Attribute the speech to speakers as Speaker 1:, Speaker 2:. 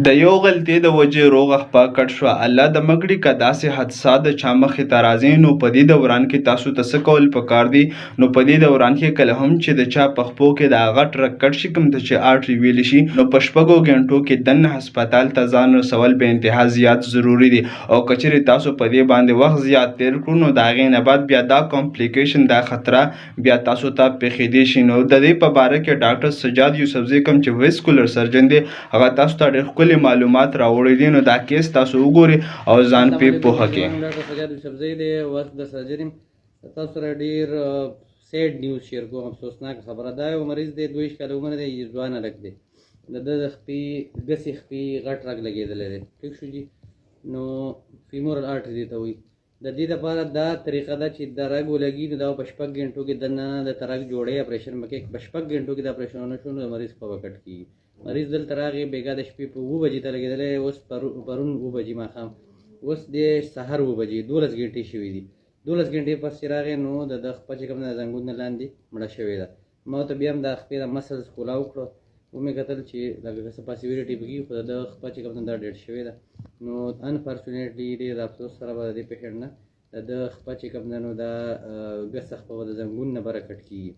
Speaker 1: د یو غلطۍ د وجې روغه خپه کټ شوه. الله د مکړي که داسې حادثات د چا مخې ته راځي نو په دې دوران کې تاسو ته څه کول پکار دي؟ نو په دې دوران کې کله هم چې د چا په خپو کې دا غټ رګ کټ شي، کوم ته چې آرټري ویلی شي، نو په شپږو غنټو کې دننه هسپتال ته ځان رسول به انتها زیات ضروري دي. او که چیرې تاسو په دې باندې وخت زیات تیر کړو نو د هغې نه بعد بیا دا کمپلیکیشن، دا خطره بیا تاسو ته پېښېدی شي. نو د دې په باره کې ډاکټر سجاد یوسفزي کوم چې ویسکولر سرجن دی، هغه تاسو ته ډېر ښکلي معلومات راوړي دي. نو دا کیس تاسو وګورئ او ځان پې پوهه کړئ.
Speaker 2: ډاکټر سجاد یوسفزي دی، وخت د سرجن یم. تاسو سره ډېر سیډ نیوز شیر کوم، افسوسناک خبره ده. یو مریض دی، 22 کاله عمر دی، ځوان هلک دی. د ده د خپې ګسې خپې غټ رګ لګېدلی دی. ټیک شو جي. نو فیمورل آرټري دې ته وایي. د دې لپاره دا طریقه ده چې د رګ ولګي نو دا په 6 غنټو کې دننه د رګ جوړې اپریشن وکړي. په 6 غنټو کې د اپریشن ونه شو نو د مریض په وکټ کېږي. مریض دلته راغی بېګا د شپې په 7 بجې ته لګېدلی، اوس پرون 7 بجې ماښام، اوس د سهار 7 بجې 12 غنټې شوي دي. 12 غنټې پس چې راغی نو د ده خپه چې کوم د زنګون نه لاندې مړه شوې ده. ما ورته بیا هم د خپې د مسلز خولا وکړه، ومې کتل چې لکه څه پاسیبیلیټي پکې، خو د ده خپه چې کوم دا ډېډ شوې ده. نو انفارچونیټلي ډېر افسوس سره به د دې پیشنټ نه د ده خپه چې کوم ده نو دا ګسه خپه به د زنګون نه به راکټ کېږي.